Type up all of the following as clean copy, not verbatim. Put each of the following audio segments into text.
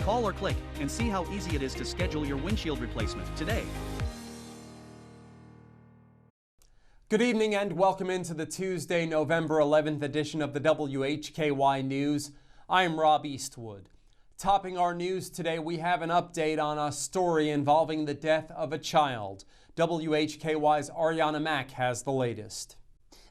Call or click and see how easy it is to schedule your windshield replacement today. Good evening and welcome into the Tuesday, November 11th edition of the WHKY News. I'm Rob Eastwood. Topping our news today, we have an update on a story involving the death of a child. WHKY's Ariana Mack has the latest.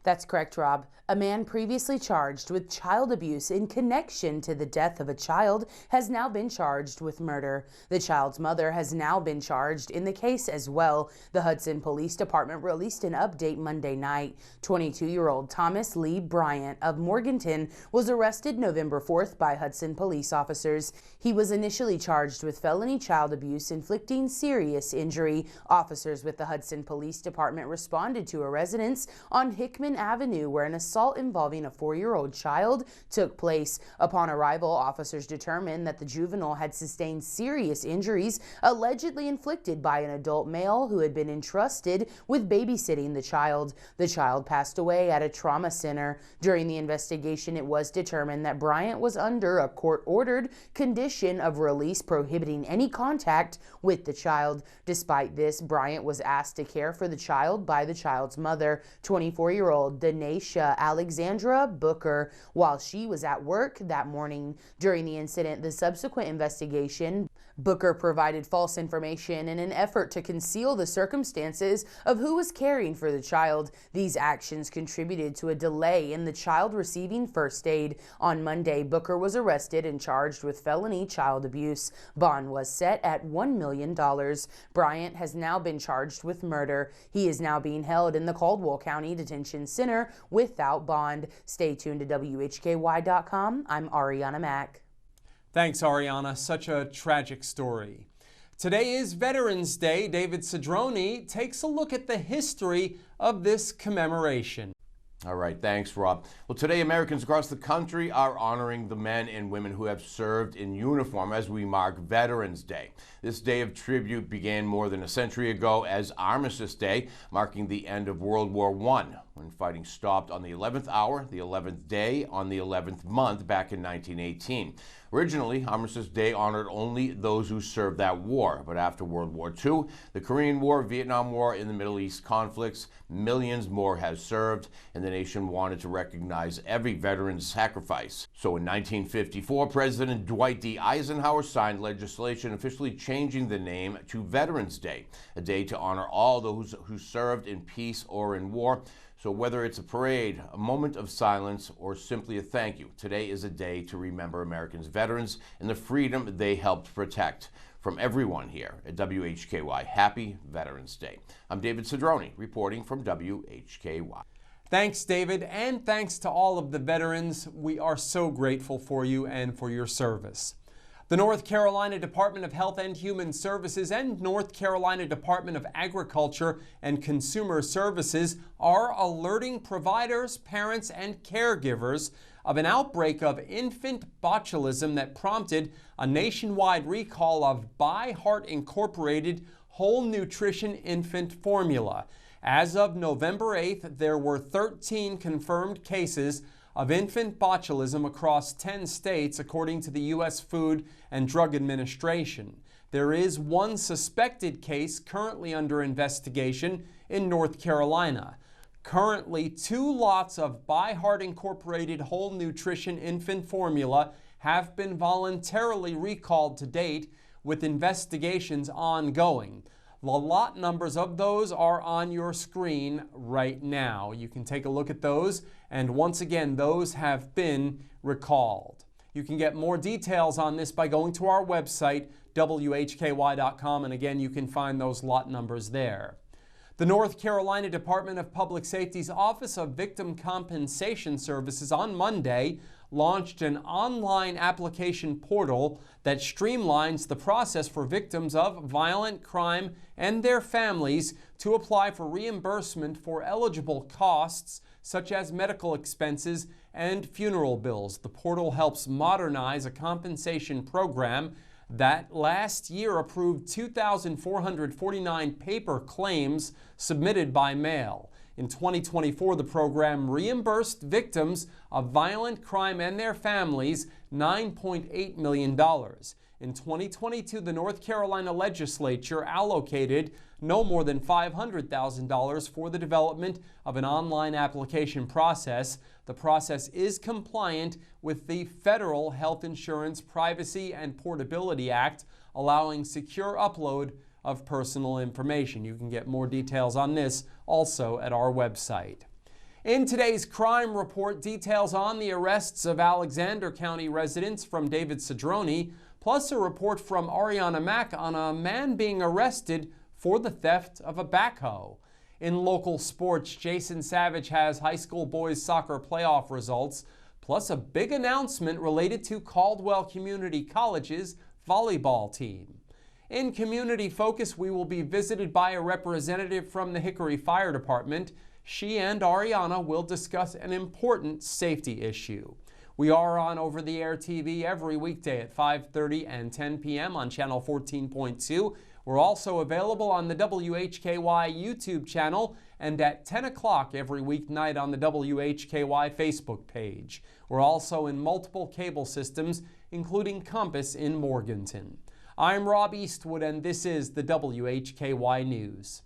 That's correct, Rob. A man previously charged with child abuse in connection to the death of a child has now been charged with murder. The child's mother has now been charged in the case as well. The Hudson Police Department released an update Monday night. 22-year-old Thomas Lee Bryant of Morganton was arrested November 4th by Hudson police officers. He was initially charged with felony child abuse inflicting serious injury. Officers with the Hudson Police Department responded to a residence on Hickman Avenue where an assault involving a 4-year-old child took place. Upon arrival, officers determined that the juvenile had sustained serious injuries allegedly inflicted by an adult male who had been entrusted with babysitting the child. The child passed away at a trauma center. During the investigation, it was determined that Bryant was under a court-ordered condition of release prohibiting any contact with the child. Despite this, Bryant was asked to care for the child by the child's mother, 24-year-old Denaisha Alexandra Booker, while she was at work that morning. During the incident, the subsequent investigation, Booker provided false information in an effort to conceal the circumstances of who was caring for the child. These actions contributed to a delay in the child receiving first aid. On Monday, Booker was arrested and charged with felony child abuse. Bond was set at $1 million. Bryant has now been charged with murder. He is now being held in the Caldwell County Detention Center without bond. Stay tuned to WHKY.com. I'm Ariana Mack. Thanks, Ariana. Such a tragic story. Today is Veterans Day. David Cedrone takes a look at the history of this commemoration. All right, thanks, Rob. Well, today Americans across the country are honoring the men and women who have served in uniform as we mark Veterans Day. This day of tribute began more than a century ago as Armistice Day, marking the end of World War I, when fighting stopped on the 11th hour, the 11th day, on the 11th month back in 1918. Originally, Armistice Day honored only those who served that war, but after World War II, the Korean War, Vietnam War, and the Middle East conflicts, millions more have served, and the nation wanted to recognize every veteran's sacrifice. So in 1954, President Dwight D. Eisenhower signed legislation officially changing the name to Veterans Day, a day to honor all those who served in peace or in war. So whether it's a parade, a moment of silence, or simply a thank you, today is a day to remember Americans' veterans and the freedom they helped protect. From everyone here at WHKY, happy Veterans Day. I'm David Cedrone, reporting from WHKY. Thanks, David, and thanks to all of the veterans. We are so grateful for you and for your service. The North Carolina Department of Health and Human Services and North Carolina Department of Agriculture and Consumer Services are alerting providers, parents, and caregivers of an outbreak of infant botulism that prompted a nationwide recall of By Heart Incorporated Whole Nutrition Infant Formula. As of November 8th, there were 13 confirmed cases of infant botulism across 10 states, according to the U.S. Food and Drug Administration. There is one suspected case currently under investigation in North Carolina. Currently, 2 lots of By Heart Incorporated Whole Nutrition Infant Formula have been voluntarily recalled to date, with investigations ongoing. The lot numbers of those are on your screen right now. You can take a look at those, and once again, those have been recalled. You can get more details on this by going to our website, WHKY.com, and again, you can find those lot numbers there. The North Carolina Department of Public Safety's Office of Victim Compensation Services on Monday launched an online application portal that streamlines the process for victims of violent crime and their families to apply for reimbursement for eligible costs such as medical expenses and funeral bills. The portal helps modernize a compensation program that last year approved 2,449 paper claims submitted by mail. In 2024, the program reimbursed victims of violent crime and their families $9.8 million. In 2022, the North Carolina legislature allocated no more than $500,000 for the development of an online application process. The process is compliant with the Federal Health Insurance Privacy and Portability Act, allowing secure upload of personal information. You can get more details on this also at our website. In today's crime report, details on the arrests of Alexander County residents from David Cedrone, plus a report from Ariana Mack on a man being arrested for the theft of a backhoe. In local sports, Jason Savage has high school boys soccer playoff results, plus a big announcement related to Caldwell Community College's volleyball team. In Community Focus, we will be visited by a representative from the Hickory Fire Department. She and Ariana will discuss an important safety issue. We are on over-the-air TV every weekday at 5:30 and 10 p.m. on channel 14.2. We're also available on the WHKY YouTube channel and at 10 o'clock every weeknight on the WHKY Facebook page. We're also in multiple cable systems, including Compass in Morganton. I'm Rob Eastwood, and this is the WHKY News.